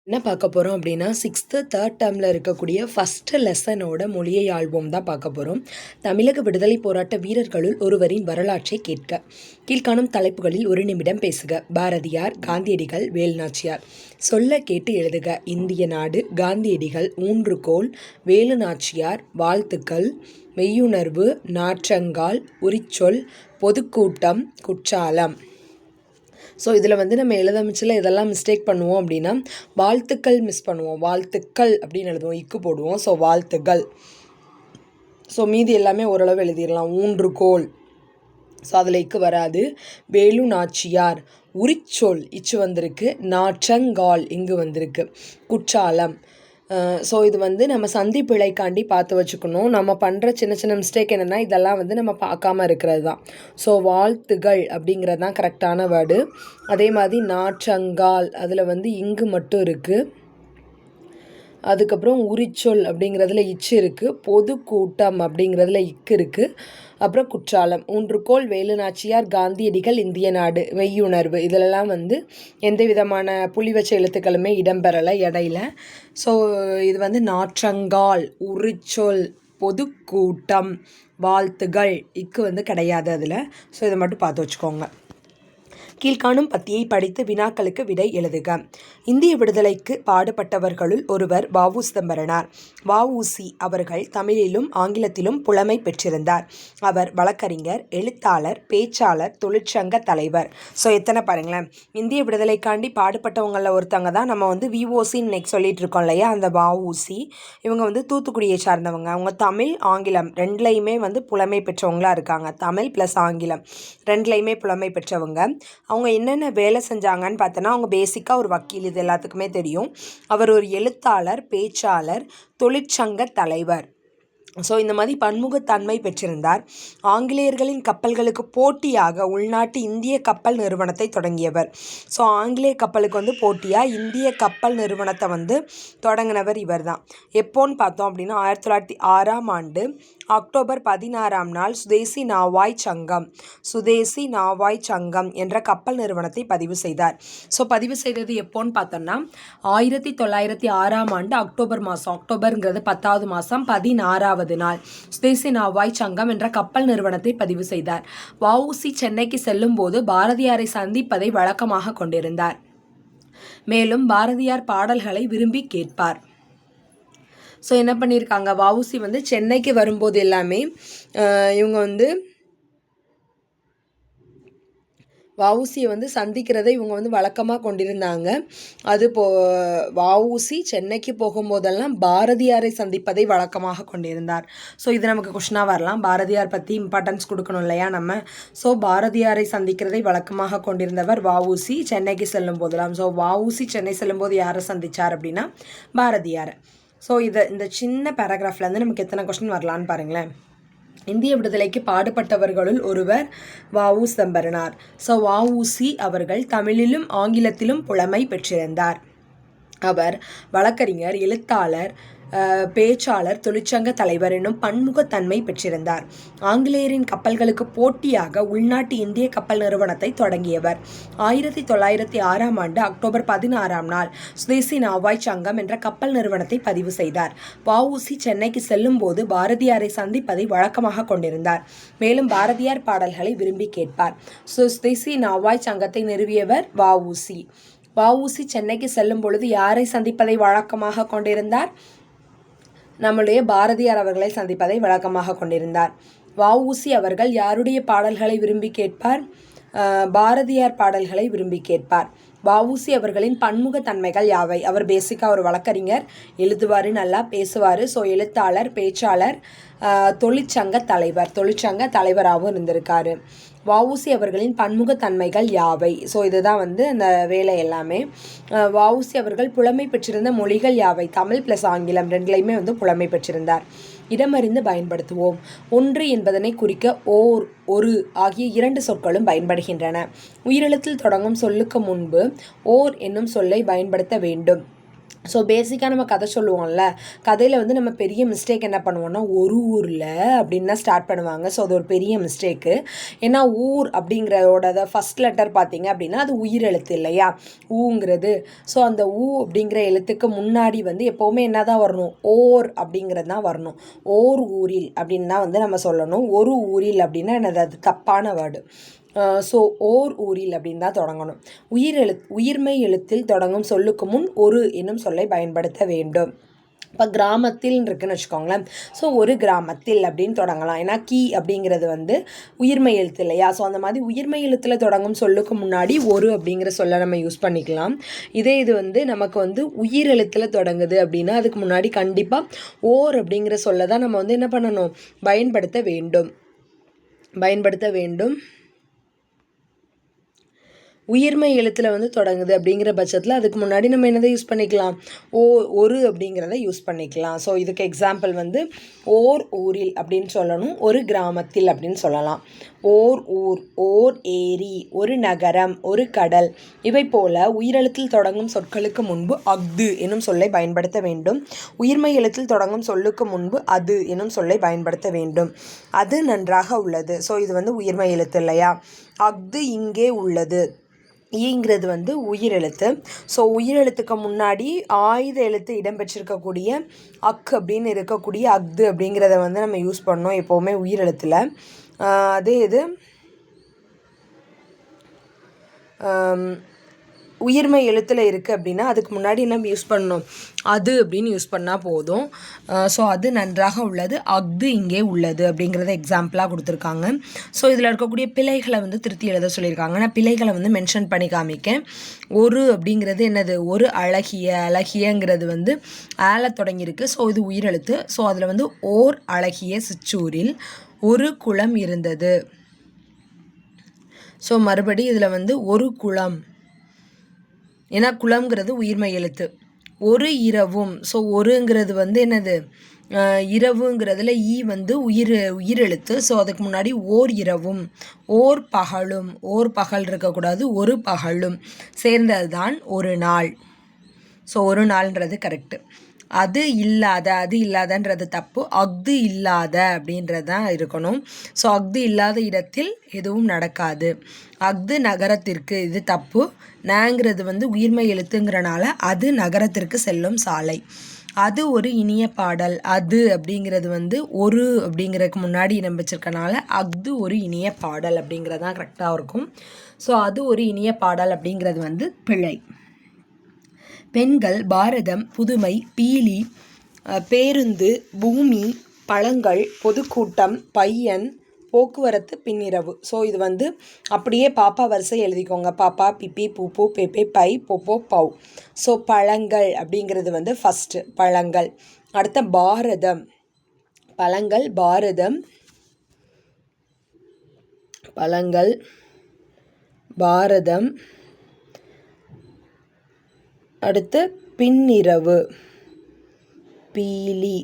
என்ன பார்க்க போகிறோம் அப்படின்னா 6th 3rd டேர்மில் இருக்கக்கூடிய ஃபஸ்ட்டு லெசனோட மொழியை ஆள்வோம் தான் பார்க்க போகிறோம். தமிழக விடுதலை போராட்ட வீரர்களுள் ஒருவரின் வரலாற்றை கேட்க. கீழ்காணும் தலைப்புகளில் ஒரு நிமிடம் பேசுக. பாரதியார், காந்தியடிகள், வேலுநாச்சியார். சொல்ல கேட்டு எழுதுக. இந்திய நாடு, காந்தியடிகள், ஊன்றுகோல், வேலுநாச்சியார், வாழ்த்துக்கள், மெய்யுணர்வு, நாற்றங்கால், உரிச்சொல், பொதுக்கூட்டம், குற்றாலம். ஸோ இதில் வந்து நம்ம எழுதமிச்சில் இதெல்லாம் மிஸ்டேக் பண்ணுவோம் அப்படின்னா வாழ்த்துக்கள் மிஸ் பண்ணுவோம். வாழ்த்துக்கள் அப்படின்னு எழுதுவோம், இக்கு போடுவோம். ஸோ வாழ்த்துக்கள். ஸோ மீதி எல்லாமே ஓரளவு எழுதிடலாம். ஊன்றுகோல், ஸோ அதில் இக்கு வராது. வேலு நாச்சியார், உரிச்சொல் இச்சு வந்திருக்கு. நாற்றங்கால் இங்கு வந்திருக்கு. குற்றாலம். ஸோ இது வந்து நம்ம சந்தி பிழைக்காண்டி பார்த்து வச்சுக்கணும். நம்ம பண்ணுற சின்ன சின்ன மிஸ்டேக் என்னென்னா இதெல்லாம் வந்து நம்ம பார்க்காம இருக்கிறது தான். ஸோ வாழ்த்துகள் அப்படிங்கிறது தான் கரெக்டான வேர்டு. அதே மாதிரி நாற்றங்கால் அதில் வந்து இங்கு மட்டும் இருக்குது. அதுக்கப்புறம் உரிச்சொல் அப்படிங்கிறதுல இச்சு இருக்குது. பொதுக்கூட்டம் அப்படிங்கிறதுல இக்கு இருக்குது. அப்புறம் குற்றாலம். ஊன்றுகோல், வேலுநாச்சியார், காந்தியடிகள், இந்திய நாடு, மெய்யுணர்வு இதிலெல்லாம் வந்து எந்த விதமான புள்ளி வச்ச எழுத்துக்களுமே இடம்பெறலை இடையில. ஸோ இது வந்து நாற்றங்கால், உரிச்சொல், பொதுக்கூட்டம், வாழ்த்துகள் இக்கு வந்து கிடையாது அதில். ஸோ இதை மட்டும் பார்த்து வச்சுக்கோங்க. கீழ்காணும் பத்தியை படித்து வினாக்களுக்கு விடை எழுதுக. இந்திய விடுதலைக்கு பாடுபட்டவர்களுள் ஒருவர் வ.உ. சிதம்பரனார். வ.உ.சி. அவர்கள் தமிழிலும் ஆங்கிலத்திலும் புலமை பெற்றிருந்தார். அவர் வழக்கறிஞர், எழுத்தாளர், பேச்சாளர், தொழிற்சங்க தலைவர். ஸோ எத்தனை பாருங்களேன். இந்திய விடுதலைக்காண்டி பாடுபட்டவங்களில் ஒருத்தவங்க தான் நம்ம வந்து விஓசின்னு இன்னைக்கு சொல்லிட்டு இருக்கோம் இல்லையா, அந்த வ.உ.சி. இவங்க வந்து தூத்துக்குடியை சார்ந்தவங்க. அவங்க தமிழ், ஆங்கிலம் ரெண்டுலையுமே வந்து புலமை பெற்றவங்களாக இருக்காங்க. தமிழ் ப்ளஸ் ஆங்கிலம் ரெண்டுலையுமே புலமை பெற்றவங்க. அவங்க என்னென்ன வேலை செஞ்சாங்கன்னு பார்த்தோன்னா, அவங்க பேசிக்காக ஒரு வக்கீல், இது எல்லாத்துக்குமே தெரியும். அவர் ஒரு எழுத்தாளர், பேச்சாளர், தொழிற்சங்க தலைவர். ஸோ இந்த மாதிரி பன்முகத்தன்மை பெற்றிருந்தார். ஆங்கிலேயர்களின் கப்பல்களுக்கு போட்டியாக உள்நாட்டு இந்திய கப்பல் நிறுவனத்தை தொடங்கியவர். ஸோ ஆங்கிலேய கப்பலுக்கு வந்து போட்டியாக இந்திய கப்பல் நிறுவனத்தை வந்து தொடங்கினவர் இவர் தான். எப்போன்னு பார்த்தோம் அப்படின்னா 1906 அக்டோபர் 16 சுதேசி நாவாய் சங்கம் என்ற கப்பல் நிறுவனத்தை பதிவு செய்தார். ஸோ பதிவு செய்தது எப்போன்னு பார்த்தோம்னா 1906 அக்டோபர் மாதம். அக்டோபருங்கிறது 10வது மாதம், 16வது நாள் சுதேசி நாவாய் சங்கம் என்ற கப்பல் நிறுவனத்தை பதிவு செய்தார். வ.உ.சி. சென்னைக்கு செல்லும் போது பாரதியாரை சந்திப்பதை வழக்கமாக கொண்டிருந்தார். மேலும் பாரதியார் பாடல்களை விரும்பி கேட்பார். ஸோ என்ன பண்ணியிருக்காங்க, வ.உ.சி. வந்து சென்னைக்கு வரும்போது எல்லாமே இவங்க வந்து வ.உ.சியை வந்து சந்திக்கிறதை இவங்க வந்து வழக்கமாக கொண்டிருந்தாங்க. அது வ.உ.சி. சென்னைக்கு போகும்போதெல்லாம் பாரதியாரை சந்திப்பதை வழக்கமாக கொண்டிருந்தார். ஸோ இது நமக்கு கொஷினாக வரலாம். பாரதியார் பற்றி இம்பார்ட்டன்ஸ் கொடுக்கணும் இல்லையா நம்ம. ஸோ பாரதியாரை சந்திக்கிறதை வழக்கமாக கொண்டிருந்தவர் வ.உ.சி. சென்னைக்கு செல்லும் போதெல்லாம். ஸோ வ.உ.சி. சென்னை செல்லும்போது யாரை சந்தித்தார் அப்படின்னா பாரதியார். ஸோ இந்த சின்ன பேராகிராஃப்லேருந்து நமக்கு எத்தனை கொஸ்டின் வரலான்னு பாருங்களேன். இந்திய விடுதலைக்கு பாடுபட்டவர்களுள் ஒருவர் வ.உ. சிதம்பரனார். ஸோ வ.உ.சி. அவர்கள் தமிழிலும் ஆங்கிலத்திலும் புலமை பெற்றிருந்தார். அவர் வழக்கறிஞர், எழுத்தாளர், பேச்சாளர், தொழிற்சங்க தலைவர் என்னும் பன்முகத்தன்மை பெற்றிருந்தார். ஆங்கிலேயரின் கப்பல்களுக்கு போட்டியாக உள்நாட்டு இந்திய கப்பல் நிறுவனத்தை தொடங்கியவர். 1906 அக்டோபர் 16 சுதேசி நாவாய் சங்கம் என்ற கப்பல் நிறுவனத்தை பதிவு செய்தார். வ.உ.சி. சென்னைக்கு செல்லும் போது பாரதியாரை சந்திப்பதை வழக்கமாக கொண்டிருந்தார். மேலும் பாரதியார் பாடல்களை விரும்பி கேட்பார். சுதேசி நாவாய் சங்கத்தை நிறுவியவர் வ.உ.சி. வ.உ.சி. சென்னைக்கு செல்லும் பொழுது யாரை சந்திப்பதை வழக்கமாக கொண்டிருந்தார்? நம்முடைய பாரதியார் அவர்களை சந்திப்பதை வழக்கமாக கொண்டிருந்தார். வ.உ.சி. அவர்கள் யாருடைய பாடல்களை விரும்பி கேட்பார்? பாரதியார் பாடல்களை விரும்பி கேட்பார். வ.உ.சி. அவர்களின் பன்முகத்தன்மைகள் யாவை? அவர் பேசிக்காக ஒரு வழக்கறிஞர், எழுதுவார், நல்லா பேசுவார். ஸோ எழுத்தாளர், பேச்சாளர், தொழிற்சங்க தலைவராகவும் இருந்திருக்காரு. வ.உ.சி. அவர்களின் பன்முகத்தன்மைகள் யாவை? ஸோ இதுதான் வந்து அந்த வேலை எல்லாமே. வ.உ.சி. அவர்கள் புலமை பெற்றிருந்த மொழிகள் யாவை? தமிழ் ப்ளஸ் ஆங்கிலம் ரெண்டுலையுமே வந்து புலமை பெற்றிருந்தார். இடமறிந்து பயன்படுத்துவோம். ஒன்று என்பதனை குறிக்க ஓர், ஒரு ஆகிய 2 சொற்களும் பயன்படுகின்றன. உயிரெழுத்தில் தொடங்கும் சொல்லுக்கு முன்பு ஓர் என்னும் சொல்லை பயன்படுத்த வேண்டும். ஸோ பேசிக்காக நம்ம கதை சொல்லுவோம்ல, கதையில் வந்து நம்ம பெரிய மிஸ்டேக் என்ன பண்ணுவோம்னா, ஒரு ஊரில் அப்படின்னு தான் ஸ்டார்ட் பண்ணுவாங்க. ஸோ அது ஒரு பெரிய மிஸ்டேக்கு. ஏன்னா ஊர் அப்படிங்கிறதோட ஃபஸ்ட் லெட்டர் பார்த்தீங்க அப்படின்னா அது உயிர் எழுத்து இல்லையா, ஊங்கிறது. ஸோ அந்த ஊ அப்படிங்கிற எழுத்துக்கு முன்னாடி வந்து எப்போவுமே என்ன தான் வரணும், ஓர் அப்படிங்கிறது தான் வரணும். ஓர் ஊரில் அப்படின்னு தான் வந்து நம்ம சொல்லணும். ஒரு ஊரில் அப்படின்னா என்னது, அது தப்பான வேர்டு. ஸோ ஓர் ஊரில் அப்படின்னு தான் தொடங்கணும். உயிர்மெய் எழுத்தில் தொடங்கும் சொல்லுக்கு முன் ஒரு என்னும் சொல்லை பயன்படுத்த வேண்டும். இப்போ கிராமத்தில் இருக்குன்னு வச்சுக்கோங்களேன். ஸோ ஒரு கிராமத்தில் அப்படின்னு தொடங்கலாம். ஏன்னா கீ அப்படிங்கிறது வந்து உயிர்மெய் எழுத்து இல்லையா. ஸோ அந்த மாதிரி உயிர்மெய் எழுத்தில் தொடங்கும் சொல்லுக்கு முன்னாடி ஒரு அப்படிங்கிற சொல்லை நம்ம யூஸ் பண்ணிக்கலாம். இது வந்து நமக்கு வந்து உயிர் எழுத்தில் தொடங்குது அப்படின்னா அதுக்கு முன்னாடி கண்டிப்பாக ஓர் அப்படிங்கிற சொல்லை தான் நம்ம வந்து என்ன பண்ணணும், பயன்படுத்த வேண்டும். உயிர்மெய் எழுத்தில் வந்து தொடங்குது அப்படிங்கிற பட்சத்தில் அதுக்கு முன்னாடி நம்ம என்னதை யூஸ் பண்ணிக்கலாம், ஒரு அப்படிங்கிறத யூஸ் பண்ணிக்கலாம். ஸோ இதுக்கு எக்ஸாம்பிள் வந்து ஓர் ஊரில் அப்படின்னு சொல்லணும், ஒரு கிராமத்தில் அப்படின்னு சொல்லலாம். ஓர் ஊர், ஓர் ஏரி, ஒரு நகரம், ஒரு கடல், இவை போல உயிரெழுத்தில் தொடங்கும் சொற்களுக்கு முன்பு அஃது எனும் சொல்லை பயன்படுத்த வேண்டும். உயிர்மெய் எழுத்தில் தொடங்கும் சொல்லுக்கு முன்பு அது எனும் சொல்லை பயன்படுத்த வேண்டும். அது நன்றாக உள்ளது. ஸோ இது வந்து உயிர்மெய் எழுத்து இல்லையா. அஃது இங்கே உள்ளது, ஈங்கிறது வந்து உயிரெழுத்து. ஸோ உயிரெழுத்துக்கு முன்னாடி ஆயுத எழுத்து இடம்பெற்றிருக்கக்கூடிய அக் அப்படின்னு இருக்கக்கூடிய அஃது அப்படிங்கிறத வந்து நம்ம யூஸ் பண்ணோம் எப்போவுமே உயிரெழுத்தில். அதே இது உயிர்மெய் எழுத்தில் இருக்குது அப்படின்னா அதுக்கு முன்னாடி நம்ம யூஸ் பண்ணணும், அது அப்படின்னு யூஸ் பண்ணால் போதும். ஸோ அது நன்றாக உள்ளது, அஃது இங்கே உள்ளது அப்படிங்கிறத எக்ஸாம்பிளாக கொடுத்துருக்காங்க. ஸோ இதில் இருக்கக்கூடிய பிழைகளை வந்து திருத்தி எழுத சொல்லியிருக்காங்க. நான் பிழைகளை வந்து மென்ஷன் பண்ணி காமிக்கேன். ஒரு அப்படிங்கிறது என்னது, ஒரு அழகியங்கிறது வந்து ஆல தொடங்கியிருக்கு. ஸோ இது உயிரெழுத்து. ஸோ அதில் வந்து ஓர் அழகிய சிற்றூரில் ஒரு குளம் இருந்தது. ஸோ மறுபடி இதில் வந்து ஒரு குளம், ஏன்னா குளம்ங்கிறது உயிர்மெய் எழுத்து. ஒரு இரவும், ஸோ ஒருங்கிறது வந்து என்னது, இரவுங்கிறதுல ஈ வந்து உயிரெழுத்து. ஸோ அதுக்கு முன்னாடி ஓர் இரவும், ஓர் பகலும், ஓர் பகல் இருக்கக்கூடாது, ஒரு பகலும் சேர்ந்தது தான் ஒரு நாள். ஸோ ஒரு நாள்ன்றது கரெக்டு. அது இல்லாதன்றது தப்பு. அஃது இல்லாத அப்படின்றது தான் இருக்கணும். ஸோ அஃது இல்லாத இடத்தில் எதுவும் நடக்காது. அஃது நகரத்திற்கு, இது தப்பு. நாங்கிறது வந்து உயிர்மெய் எழுத்துங்கிறனால அது நகரத்திற்கு செல்லும் சாலை. அது ஒரு இனிய பாடல். அது அப்படிங்கிறது வந்து ஒரு அப்படிங்கிறதுக்கு முன்னாடி இடம் வச்சிருக்கனால அஃது ஒரு இனிய பாடல் அப்படிங்கிறது தான் கரெக்டாக இருக்கும். ஸோ அது ஒரு இனிய பாடல் அப்படிங்கிறது வந்து பிழை. பெண்கள், பாரதம், புதுமை, பீலி, பேருந்து, பூமி, பழங்கள், பொதுக்கூட்டம், பையன், போக்குவரத்து, பின்னிரவு. ஸோ இது வந்து அப்படியே பாப்பா வரிசை எழுதிக்கோங்க. பாப்பா, பிப்பி, பூப்பு, பெப்பே, பை, பொப்போ, பவ். ஸோ பழங்கள் அப்படிங்கிறது வந்து ஃபஸ்ட்டு பழங்கள். அடுத்த பாரதம், பழங்கள், பாரதம், பழங்கள், பாரதம். அடுத்து பின்னிரவு, பீலி,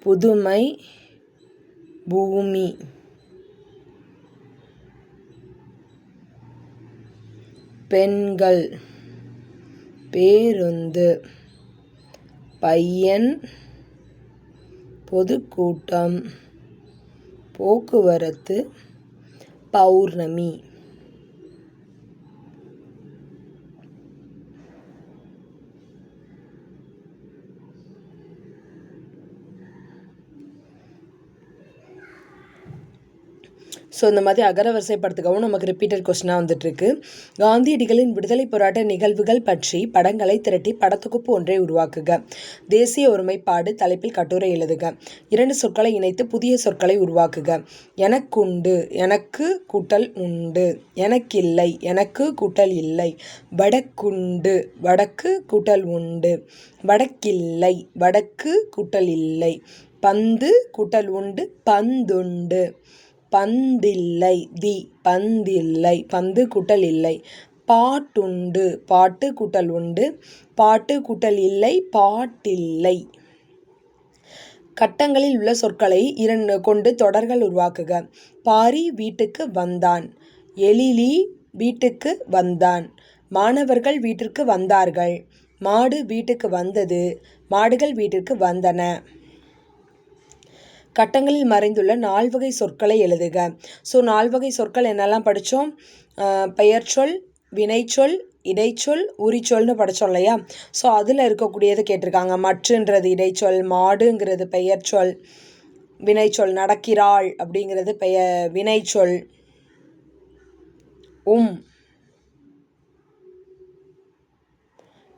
புதுமை, பூமி, பெண்கள், பேருந்து, பையன், பொதுக்கூட்டம், போக்குவரத்து, பௌர்ணமி. ஸோ இந்த மாதிரி அகரவரிசைப்படுத்துக்கவும் நமக்கு ரிப்பீட்டட் கொஸ்டினாக வந்துட்டுருக்கு. காந்தியடிகளின் விடுதலை போராட்ட நிகழ்வுகள் பற்றி படங்களை திரட்டி படத்தொகுப்பு ஒன்றை உருவாக்குக. தேசிய ஒருமைப்பாடு தலைப்பில் கட்டுரை எழுதுக. 2 சொற்களை இணைத்து புதிய சொற்களை உருவாக்குக. எனக்குண்டு, எனக்கு கூட்டல் உண்டு. எனக்கில்லை, எனக்கு கூட்டல் இல்லை. வடக்குண்டு, வடக்கு கூட்டல் உண்டு. வடக்கில்லை, வடக்கு கூட்டல் இல்லை. பந்து கூட்டல் உண்டு, பந்துண்டு. பந்தில்லை, பந்தில்லை, பந்து கூட்டல் இல்லை. பாட்டுண்டு, பாட்டு கூட்டல் உண்டு. பாட்டு கூட்டல் இல்லை, பாட்டில்லை. கட்டங்களில் உள்ள சொற்களை 2 கொண்டு தொடர்கள் உருவாக்குக. பாரி வீட்டுக்கு வந்தான். எழிலி வீட்டுக்கு வந்தான். மாணவர்கள் வீட்டிற்கு வந்தார்கள். மாடு வீட்டுக்கு வந்தது. மாடுகள் வீட்டிற்கு வந்தன. கட்டங்களில் மறைந்துள்ள 4 வகை சொற்களை எழுதுக. ஸோ 4 வகை சொற்கள் என்னெல்லாம் படித்தோம்? பெயர்ச்சொல், வினைச்சொல், இடைச்சொல், உரிச்சொல்னு படித்தோம் இல்லையா? ஸோ அதில் இருக்கக்கூடியது கேட்டிருக்காங்க. மற்றுன்றது இடைச்சொல், மாடுங்கிறது பெயர்ச்சொல், வினைச்சொல், நடக்கிறாள் அப்படிங்கிறது வினைச்சொல்,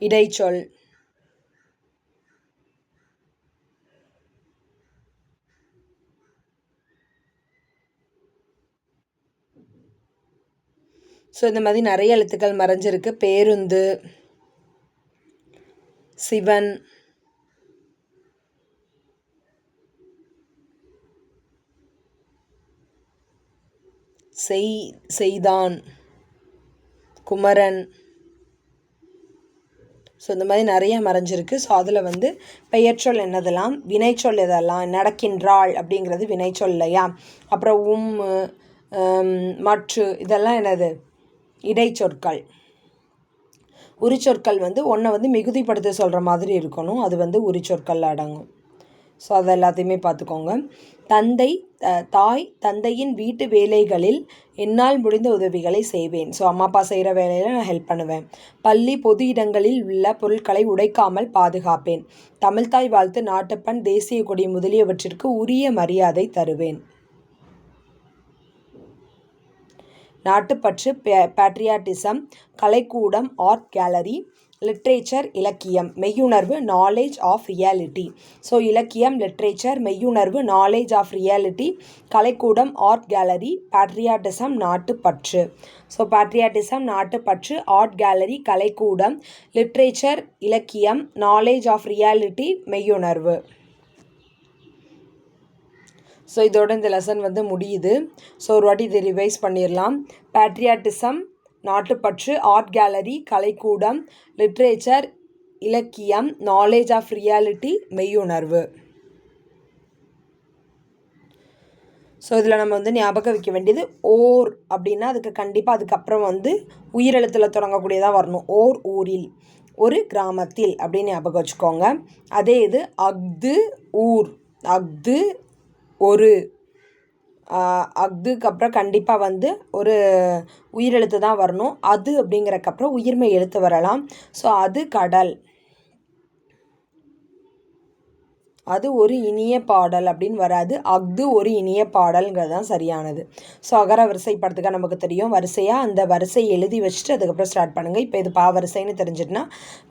இடைச்சொல். ஸோ இந்த மாதிரி நிறைய எழுத்துக்கள் மறைஞ்சிருக்கு. பேருந்து, சிவன், செய்தான், குமரன். ஸோ இந்த மாதிரி நிறைய மறைஞ்சிருக்கு. ஸோ அதில் வந்து பெயர்ச்சொல் என்னதெல்லாம், வினைச்சொல் எதெல்லாம், நடக்கின்றாள் அப்படிங்கிறது வினைச்சொல் இல்லையா? அப்புறம் மற்று இதெல்லாம் என்னது, இடைச்சொற்கள். உரிச்சொற்கள் வந்து ஒன்றை வந்து மிகுதிப்படுத்த சொல்கிற மாதிரி இருக்கணும், அது வந்து உரிச்சொற்கள் அடங்கும். ஸோ அதை எல்லாத்தையுமே பார்த்துக்கோங்க. தாய் தந்தையின் வீட்டு வேலைகளில் என்னால் முடிந்த உதவிகளை செய்வேன். ஸோ அம்மா அப்பா செய்கிற வேலையில் நான் ஹெல்ப் பண்ணுவேன். பள்ளி பொது இடங்களில் உள்ள பொருட்களை உடைக்காமல் பாதுகாப்பேன். தமிழ்தாய் வாழ்த்து, நாட்டுப்பண், தேசிய கொடி முதலியவற்றிற்கு உரிய மரியாதை தருவேன். நாட்டுப்பற்று, பேட்ரியாட்டிசம், கலைக்கூடம், ஆர்ட் கேலரி, லிட்ரேச்சர், இலக்கியம், மெய்யுணர்வு, நாலேஜ் ஆஃப் ரியாலிட்டி. ஸோ இலக்கியம், லிட்ரேச்சர், மெய்யுணர்வு, நாலேஜ் ஆஃப் ரியாலிட்டி, கலைக்கூடம், ஆர்ட் கேலரி, பேட்ரியாட்டிசம், நாட்டுப்பற்று. ஸோ பேட்ரியாட்டிசம், நாட்டுப்பற்று, ஆர்ட் கேலரி, கலைக்கூடம், லிட்ரேச்சர், இலக்கியம், நாலேஜ் ஆஃப் ரியாலிட்டி, மெய்யுணர்வு. ஸோ இதோட இந்த லெசன் வந்து முடியுது. ஸோ ஒரு வாட்டி இதை ரிவைஸ் பண்ணிடலாம். பேட்ரியாட்டிசம், நாட்டுப்பற்று, ஆர்ட் கேலரி, கலைக்கூடம், லிட்ரேச்சர், இலக்கியம், நாலேஜ் ஆஃப் ரியாலிட்டி, மெய்யுணர்வு. ஸோ இதில் நம்ம வந்து ஞாபகம் வைக்க வேண்டியது ஓர் அப்படின்னா அதுக்கு கண்டிப்பாக அதுக்கப்புறம் வந்து உயிரெழுத்தில் தொடங்கக்கூடியதாக வரணும். ஊரில், ஒரு கிராமத்தில் அப்படின்னு ஞாபகம் வச்சுக்கோங்க. அதே இது அஃது, ஊர், அஃது ஒரு, அஃதுக்கு அப்புறம் கண்டிப்பாக வந்து ஒரு உயிரெழுத்து தான் வரணும். அது அப்படிங்கிறக்கப்புறம் உயிர்மை எழுத்து வரலாம். ஸோ அது கடல், அது ஒரு இனிய பாடல் அப்படின்னு வராது. அஃது ஒரு இனிய பாடல்ங்கிறது தான் சரியானது. ஸோ அகர வரிசைப்படுத்துக்க நமக்கு தெரியும். வரிசையாக அந்த வரிசை எழுதி வச்சுட்டு அதுக்கப்புறம் ஸ்டார்ட் பண்ணுங்கள். இப்போ இது பா வரிசைன்னு தெரிஞ்சிட்டுனா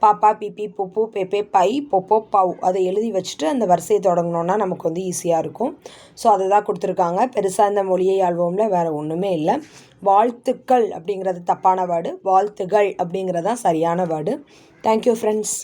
பாப்பா, பிபி, புப்பு, பெப்பே, பை, பொப்போ, பவ் அதை எழுதி வச்சுட்டு அந்த வரிசையை தொடங்கணுன்னா நமக்கு வந்து ஈஸியாக இருக்கும். ஸோ அதை தான் கொடுத்துருக்காங்க. பெருசாக இந்த மொழியை ஆழ்வோம்ல வேறு ஒன்றுமே இல்லை. வாழ்த்துக்கள் அப்படிங்கிறது தப்பான வேர்டு, வாழ்த்துகள் அப்படிங்கிறது தான் சரியான வேர்டு. Thank you friends.